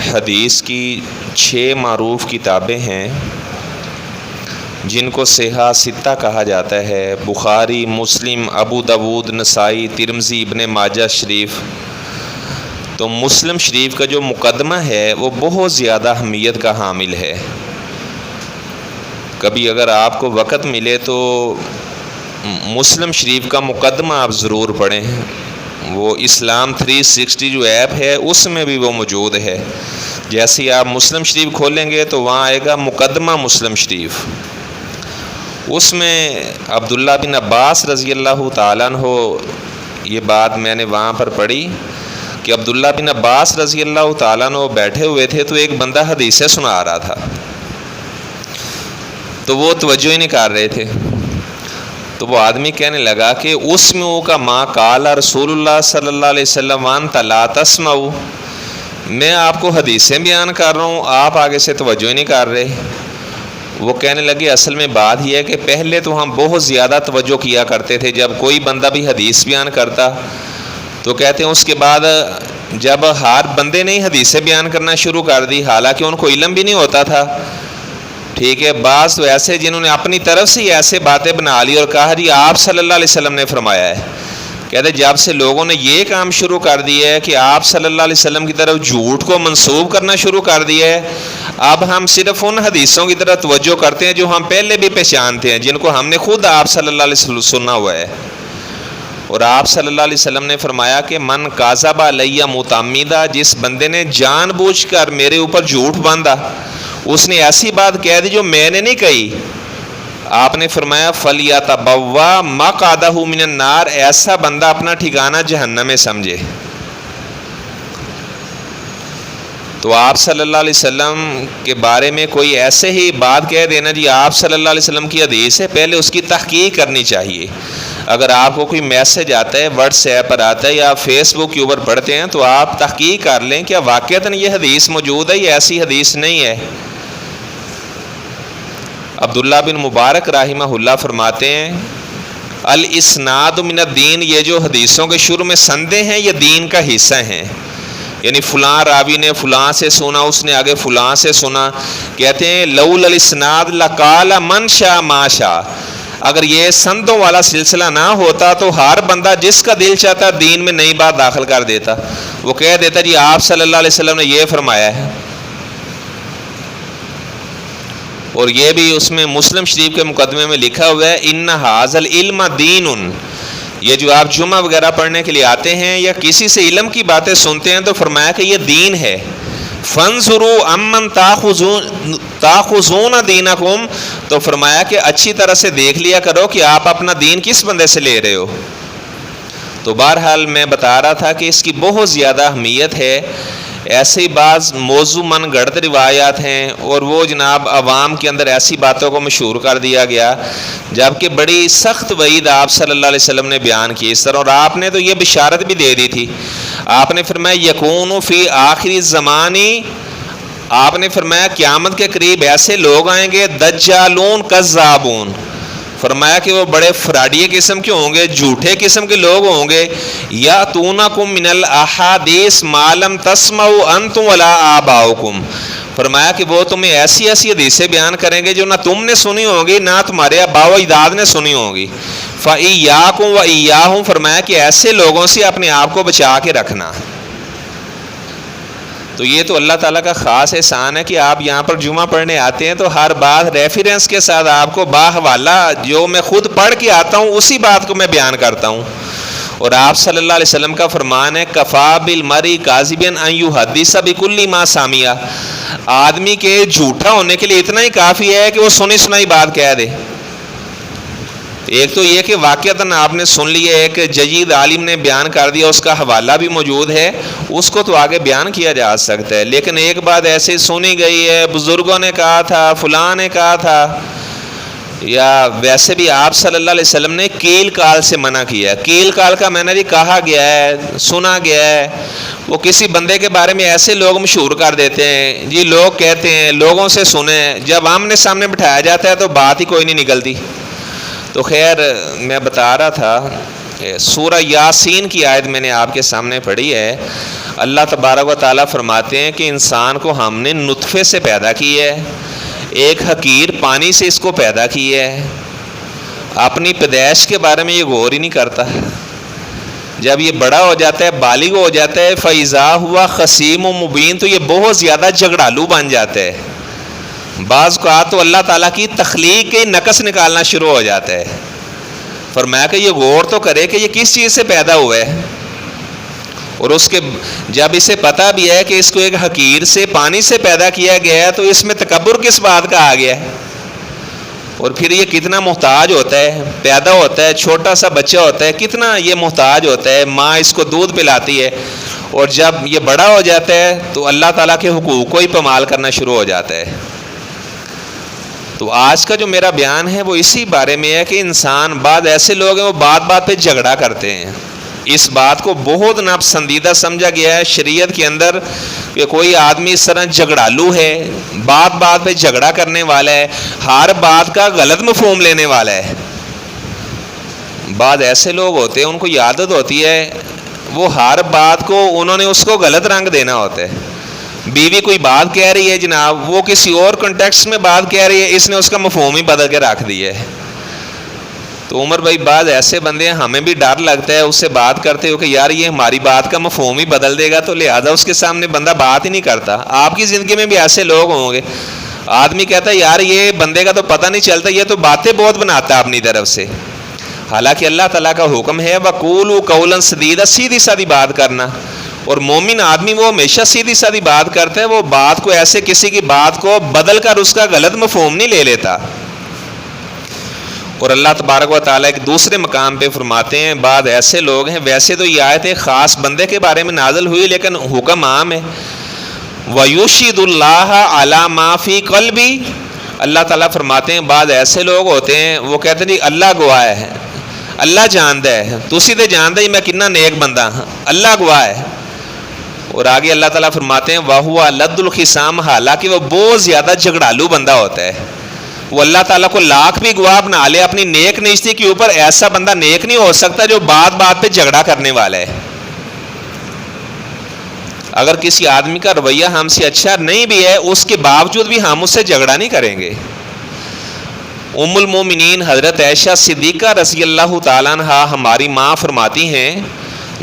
حدیث کی 6 معروف کتابیں ہیں جن کو صحیح ستہ کہا جاتا ہے، بخاری، مسلم، ابو داود، نسائی، ترمذی، ابن ماجہ شریف۔ تو مسلم شریف کا جو مقدمہ ہے وہ بہت زیادہ اہمیت کا حامل ہے۔ کبھی اگر آپ کو وقت ملے تو مسلم شریف کا مقدمہ آپ ضرور پڑھیں۔ وہ اسلام 360 جو ایپ ہے اس میں بھی وہ موجود ہے۔ جیسے ہی آپ مسلم شریف کھولیں گے تو وہاں آئے گا مقدمہ مسلم شریف۔ اس میں عبداللہ بن عباس رضی اللہ تعالیٰ عنہ، یہ بات میں نے وہاں پر پڑھی کہ عبداللہ بن عباس رضی اللہ تعالیٰ عنہ بیٹھے ہوئے تھے تو ایک بندہ حدیثیں سنا رہا تھا، تو وہ توجہ ہی نہیں کر رہے تھے۔ تو وہ آدمی کہنے لگا کہ اسمعوا کما قال رسول اللہ صلی اللہ علیہ وسلم وانت لا تسمع، میں آپ کو حدیثیں بیان کر رہا ہوں، آپ آگے سے توجہ ہی نہیں کر رہے۔ وہ کہنے لگے اصل میں بات یہ ہے کہ پہلے تو ہم بہت زیادہ توجہ کیا کرتے تھے، جب کوئی بندہ بھی حدیث بیان کرتا تو کہتے ہیں اس کے بعد جب ہر بندے نے حدیثیں بیان کرنا شروع کر دی، حالانکہ ان کو علم بھی نہیں ہوتا تھا، ٹھیک ہے، بعض تو ایسے جنہوں نے اپنی طرف سے ایسے باتیں بنا لی اور کہا جی آپ صلی اللہ علیہ وسلم نے فرمایا ہے۔ کہتے جب سے لوگوں نے یہ کام شروع کر دیا ہے کہ آپ صلی اللہ علیہ وسلم کی طرف جھوٹ کو منسوب کرنا شروع کر دیا ہے، اب ہم صرف ان حدیثوں کی طرف توجہ کرتے ہیں جو ہم پہلے بھی پہچانتے ہیں، جن کو ہم نے خود آپ صلی اللہ علیہ وسلم سنا ہوا ہے۔ اور آپ صلی اللہ علیہ وسلم نے فرمایا کہ من کاذب علی متعمدہ، جس بندے نے جان بوجھ کر میرے اوپر جھوٹ باندھا، اس نے ایسی بات کہہ دی جو میں نے نہیں کہی، آپ نے فرمایا فَلْيَتَبَوَّأْ مَقْعَدَهُ مِنَ النَّارِ، ایسا بندہ اپنا ٹھکانہ جہنم میں سمجھے۔ تو آپ صلی اللہ علیہ وسلم کے بارے میں کوئی ایسے ہی بات کہہ دینا جی آپ صلی اللہ علیہ وسلم کی حدیث ہے، پہلے اس کی تحقیق کرنی چاہیے۔ اگر آپ کو کوئی میسج آتا ہے، واٹس ایپ پر آتا ہے یا فیس بک کے اوپر پڑھتے ہیں، تو آپ تحقیق کر لیں کیا واقعتاً یہ حدیث موجود ہے یا ایسی حدیث نہیں ہے۔ عبداللہ بن مبارک رحمہ اللہ فرماتے ہیں الاسناد من الدین، یہ جو حدیثوں کے شروع میں سندیں ہیں یہ دین کا حصہ ہیں، یعنی فلاں راوی نے فلاں سے سنا، اس نے آگے فلاں سے سنا۔ کہتے ہیں لولا الاسناد لقال من شاء ما شاء، اگر یہ سندوں والا سلسلہ نہ ہوتا تو ہر بندہ جس کا دل چاہتا دین میں نئی بات داخل کر دیتا، وہ کہہ دیتا جی آپ صلی اللہ علیہ وسلم نے یہ فرمایا ہے۔ اور یہ بھی اس میں مسلم شریف کے مقدمے میں لکھا ہوا ہے ان ھذا العلم دین، یہ جو آپ جمعہ وغیرہ پڑھنے کے لیے آتے ہیں یا کسی سے علم کی باتیں سنتے ہیں تو فرمایا کہ یہ دین ہے۔ فانظروا امن تاخذون دینکم، تو فرمایا کہ اچھی طرح سے دیکھ لیا کرو کہ آپ اپنا دین کس بندے سے لے رہے ہو۔ تو بہرحال میں بتا رہا تھا کہ اس کی بہت زیادہ اہمیت ہے۔ ایسے ہی بعض موضوع من گڑت روایات ہیں اور وہ جناب عوام کے اندر ایسی باتوں کو مشہور کر دیا گیا، جبکہ بڑی سخت وعید آپ صلی اللہ علیہ وسلم نے بیان کی اس طرح، اور آپ نے تو یہ بشارت بھی دے دی تھی۔ آپ نے فرمایا یکون فی آخری زمانی، آپ نے فرمایا قیامت کے قریب ایسے لوگ آئیں گے دجالون کذابون، فرمایا کہ وہ بڑے فراڈیے قسم کے ہوں گے، جھوٹے قسم کے لوگ ہوں گے۔ یاتونکم من الاحادیث ما لم تسمعوا انتم ولا آباؤکم، فرمایا کہ وہ تمہیں ایسی ایسی حدیثیں بیان کریں گے جو نہ تم نے سنی ہوں گی نہ تمہارے آباء و اجداد نے سنی ہوں گی۔ فإیاکم وإیاہم، فرمایا کہ ایسے لوگوں سے اپنے آپ کو بچا کے رکھنا۔ تو یہ تو اللہ تعالیٰ کا خاص احسان ہے کہ آپ یہاں پر جمعہ پڑھنے آتے ہیں تو ہر بات ریفرنس کے ساتھ آپ کو باحوالہ جو میں خود پڑھ کے آتا ہوں اسی بات کو میں بیان کرتا ہوں۔ اور آپ صلی اللہ علیہ وسلم کا فرمان ہے کفا بالمرء کاذبا ان یحدث بکل ما سمع، آدمی کے جھوٹا ہونے کے لیے اتنا ہی کافی ہے کہ وہ سنی سنائی بات کہہ دے۔ ایک تو یہ کہ واقعتاً آپ نے سن لیا، ایک جدید عالم نے بیان کر دیا، اس کا حوالہ بھی موجود ہے، اس کو تو آگے بیان کیا جا سکتا ہے، لیکن ایک بات ایسے سنی گئی ہے بزرگوں نے کہا تھا، فلاں نے کہا تھا، یا ویسے بھی آپ صلی اللہ علیہ وسلم نے کیل کال سے منع کیا ہے۔ کیل کال کا میں نے بھی کہا گیا ہے، سنا گیا ہے، وہ کسی بندے کے بارے میں ایسے لوگ مشہور کر دیتے ہیں جی، لوگ کہتے ہیں لوگوں سے سنیں، جب آمنے سامنے بٹھایا جاتا ہے تو بات ہی کوئی نہیں نکلتی۔ تو خیر میں بتا رہا تھا سورہ یاسین کی آیت میں نے آپ کے سامنے پڑھی ہے. اللہ تبارک و تعالیٰ فرماتے ہیں کہ انسان کو ہم نے نطفے سے پیدا کی ہے, ایک حقیر پانی سے اس کو پیدا کی ہے. اپنی پیدائش کے بارے میں یہ غور ہی نہیں کرتا. جب یہ بڑا ہو جاتا ہے, بالغ ہو جاتا ہے, فَإِذَا هُوَ خَصِيمٌ مُبِينٌ, تو یہ بہت زیادہ جھگڑالو بن جاتا ہے. بعض اوقات تو اللہ تعالیٰ کی تخلیق کے نقص نکالنا شروع ہو جاتا ہے. فرمایا کہ یہ غور تو کرے کہ یہ کس چیز سے پیدا ہوا ہے, اور اس کے جب اسے پتہ بھی ہے کہ اس کو ایک حقیر سے پانی سے پیدا کیا گیا ہے, تو اس میں تکبر کس بات کا آ گیا ہے. اور پھر یہ کتنا محتاج ہوتا ہے, پیدا ہوتا ہے چھوٹا سا بچہ ہوتا ہے, کتنا یہ محتاج ہوتا ہے, ماں اس کو دودھ پلاتی ہے, اور جب یہ بڑا ہو جاتا ہے تو اللہ تعالیٰ کے حقوق کو ہی پامال کرنا شروع ہو جاتا ہے. تو آج کا جو میرا بیان ہے وہ اسی بارے میں ہے کہ انسان, بعض ایسے لوگ ہیں وہ بات بات پہ جھگڑا کرتے ہیں. اس بات کو بہت ناپسندیدہ سمجھا گیا ہے شریعت کے اندر کہ کوئی آدمی اس طرح جھگڑالو ہے, بات بات پہ جھگڑا کرنے والا ہے, ہر بات کا غلط مفہوم لینے والا ہے. بعض ایسے لوگ ہوتے ہیں ان کو عادت ہوتی ہے وہ ہر بات کو انہوں نے اس کو غلط رنگ دینا ہوتا ہے. بیوی کوئی بات کہہ رہی ہے جناب, وہ کسی اور کنٹیکسٹ میں بات کہہ رہی ہے, اس نے اس کا مفہوم ہی بدل کے رکھ دیا ہے. تو عمر بھائی بعض ایسے بندے ہیں ہمیں بھی ڈر لگتا ہے اس سے بات کرتے ہو کہ یار یہ ہماری بات کا مفہوم ہی بدل دے گا, تو لہٰذا اس کے سامنے بندہ بات ہی نہیں کرتا. آپ کی زندگی میں بھی ایسے لوگ ہوں گے, آدمی کہتا ہے یار یہ بندے کا تو پتہ نہیں چلتا, یہ تو باتیں بہت بناتا ہے اپنی طرف سے. حالانکہ اللہ تعالیٰ کا حکم ہے وَقُولُوا قَوْلًا سَدِيدًا, سیدھی سادھی بات کرنا. اور مومن آدمی وہ ہمیشہ سیدھی سادھی بات کرتا ہے, وہ بات کو ایسے کسی کی بات کو بدل کر اس کا غلط مفہوم نہیں لے لیتا. اور اللہ تبارک و تعالیٰ ایک دوسرے مقام پہ فرماتے ہیں بعض ایسے لوگ ہیں, ویسے تو یہ آیت ایک خاص بندے کے بارے میں نازل ہوئی لیکن حکم عام ہے. وَيُشْهِدُ اللَّهَ عَلَى مَا فِي قَلْبِهِ, اللہ تعالیٰ فرماتے ہیں بعض ایسے لوگ ہوتے ہیں وہ کہتے ہیں اللہ گواہ ہے, اللہ جانتا ہے, تسی تے جانتا ہی میں کتنا نیک بندہ ہاں, اللہ گواہ ہے. اور آگے اللہ تعالیٰ فرماتے ہیں وَهُوَ لَدُّ الْخِصَامِ, حالانکہ وہ بہت زیادہ جھگڑالو بندہ ہوتا ہے. وہ اللہ تعالیٰ کو لاکھ بھی گواہ بنا لے اپنی نیک نیستی کے اوپر, ایسا بندہ نیک نہیں ہو سکتا جو بات بات پہ جھگڑا کرنے والا ہے. اگر کسی آدمی کا رویہ ہم سے اچھا نہیں بھی ہے اس کے باوجود بھی ہم اس سے جھگڑا نہیں کریں گے. ام المومنین حضرت عائشہ صدیقہ رضی اللہ تعالیٰ عنہا ہماری ماں فرماتی ہیں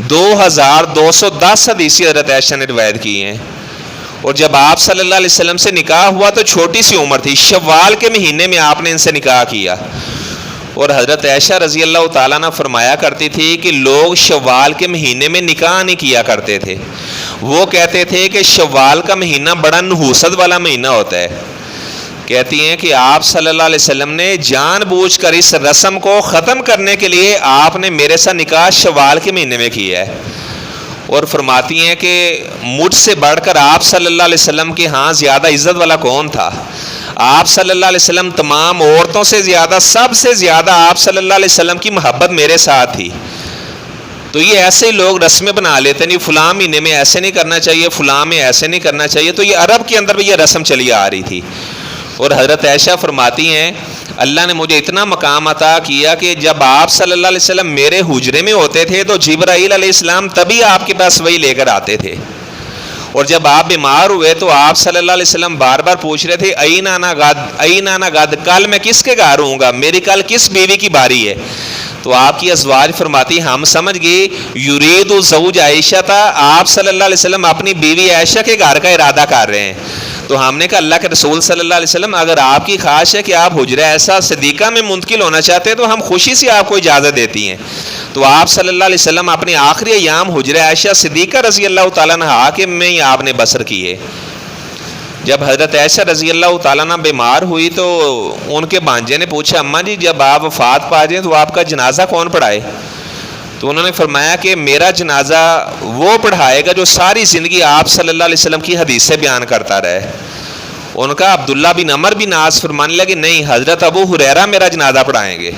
2210 حدیثیں حضرت عائشہ نے روایت کی ہیں. اور جب آپ صلی اللہ علیہ وسلم سے نکاح ہوا تو چھوٹی سی عمر تھی, شوال کے مہینے میں آپ نے ان سے نکاح کیا. اور حضرت عائشہ رضی اللہ تعالیٰ عنہ فرمایا کرتی تھی کہ لوگ شوال کے مہینے میں نکاح نہیں کیا کرتے تھے. وہ کہتے تھے کہ شوال کا مہینہ بڑا نحوست والا مہینہ ہوتا ہے. کہتی ہیں کہ آپ صلی اللہ علیہ وسلم نے جان بوجھ کر اس رسم کو ختم کرنے کے لیے آپ نے میرے ساتھ نکاح شوال کے مہینے میں کیا ہے. اور فرماتی ہیں کہ مجھ سے بڑھ کر آپ صلی اللہ علیہ وسلم کے ہاں زیادہ عزت والا کون تھا. آپ صلی اللہ علیہ وسلم تمام عورتوں سے زیادہ, سب سے زیادہ آپ صلی اللہ علیہ وسلم کی محبت میرے ساتھ تھی. تو یہ ایسے ہی لوگ رسمیں بنا لیتے ہیں, فلاں مہینے میں ایسے نہیں کرنا چاہیے, فلاں میں ایسے نہیں کرنا چاہیے. تو یہ عرب کے اندر بھی یہ رسم چلی آ رہی تھی. اور حضرت عائشہ فرماتی ہیں اللہ نے مجھے اتنا مقام عطا کیا کہ جب آپ صلی اللہ علیہ وسلم میرے حجرے میں ہوتے تھے تو جبرائیل علیہ السلام تبھی آپ کے پاس وہی لے کر آتے تھے. اور جب آپ بیمار ہوئے تو آپ صلی اللہ علیہ وسلم بار بار پوچھ رہے تھے این انا غد, این انا غد, کل میں کس کے گھر ہوں گا, میری کل کس بیوی کی باری ہے. تو آپ کی ازواج فرماتی ہم سمجھ گئے یرید زوج عائشہ تھا, آپ صلی اللہ علیہ وسلم اپنی بیوی عائشہ کے گھر کا ارادہ کر رہے ہیں. تو ہم نے کہا اللہ کے رسول صلی اللہ علیہ وسلم اگر آپ کی خواہش ہے کہ آپ حجرہ ایسا صدیقہ میں منتقل ہونا چاہتے ہیں تو ہم خوشی سے آپ کو اجازت دیتی ہیں. تو آپ صلی اللہ علیہ وسلم اپنے آخری ایام حجرہ عائشہ صدیقہ رضی اللہ تعالیٰ عنہا کے میں ہی آپ نے بسر کیے. جب حضرت عائشہ رضی اللہ تعالیٰ عنہ بیمار ہوئی تو ان کے بھانجے نے پوچھا اماں جی جب آپ وفات پا جائیں تو آپ کا جنازہ کون پڑھائے. تو انہوں نے فرمایا کہ میرا جنازہ وہ پڑھائے گا جو ساری زندگی آپ صلی اللہ علیہ وسلم کی حدیث سے بیان کرتا رہے. ان کا عبداللہ بن عمر بھی ناز فرمانے لگے نہیں حضرت ابو ہریرہ میرا جنازہ پڑھائیں گے.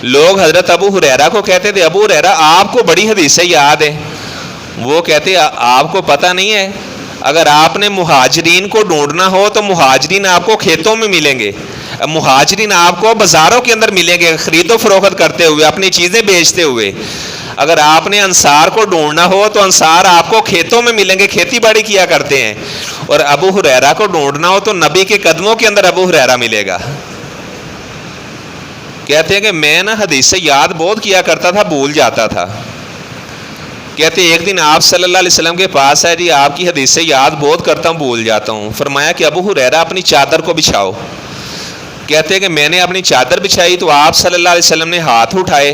لوگ حضرت ابو ہریرہ کو کہتے تھے ابو ہریرہ آپ کو بڑی حدیثیں یاد ہیں. وہ کہتے آپ کو پتہ نہیں ہے, اگر آپ نے مہاجرین کو ڈھونڈنا ہو تو مہاجرین آپ کو کھیتوں میں ملیں گے, مہاجرین آپ کو بازاروں کے اندر ملیں گے خرید و فروخت کرتے ہوئے، اپنی چیزیں بیچتے ہوئے. اگر آپ نے انصار کو ڈھونڈنا ہو تو انصار آپ کو کھیتوں میں ملیں گے، کھیتی باڑی کیا کرتے ہیں. اور ابو ہریرہ کو ڈھونڈنا ہو تو نبی کے قدموں کے اندر ابو ہریرہ ملے گا. کہتے ہیں کہ میں نا حدیث سے یاد بہت کیا کرتا تھا، بھول جاتا تھا. کہتے ہیں ایک دن آپ صلی اللہ علیہ وسلم کے پاس ہے، جی آپ کی حدیث سے یاد بہت کرتا ہوں، بھول جاتا ہوں. فرمایا کہ ابو ہریرہ اپنی چادر کو بچھاؤ. کہتے ہیں کہ میں نے اپنی چادر بچھائی تو آپ صلی اللہ علیہ وسلم نے ہاتھ اٹھائے،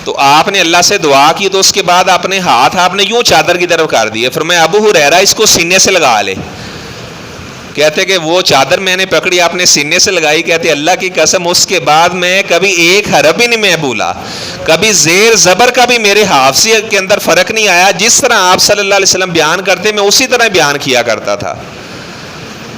تو آپ نے اللہ سے دعا کی، تو اس کے بعد اپنے ہاتھ آپ نے یوں چادر کی طرف کر دیے. فرمایا ابو ہریرہ اس کو سینے سے لگا لے. کہتے کہ وہ چادر میں نے پکڑی، آپ نے سینے سے لگائی. کہتے اللہ کی قسم اس کے بعد میں کبھی ایک حرف بھی نہیں میں بولا، کبھی زیر زبر کا بھی میرے حافظے کے اندر فرق نہیں آیا. جس طرح آپ صلی اللہ علیہ وسلم بیان کرتے میں اسی طرح بیان کیا کرتا تھا.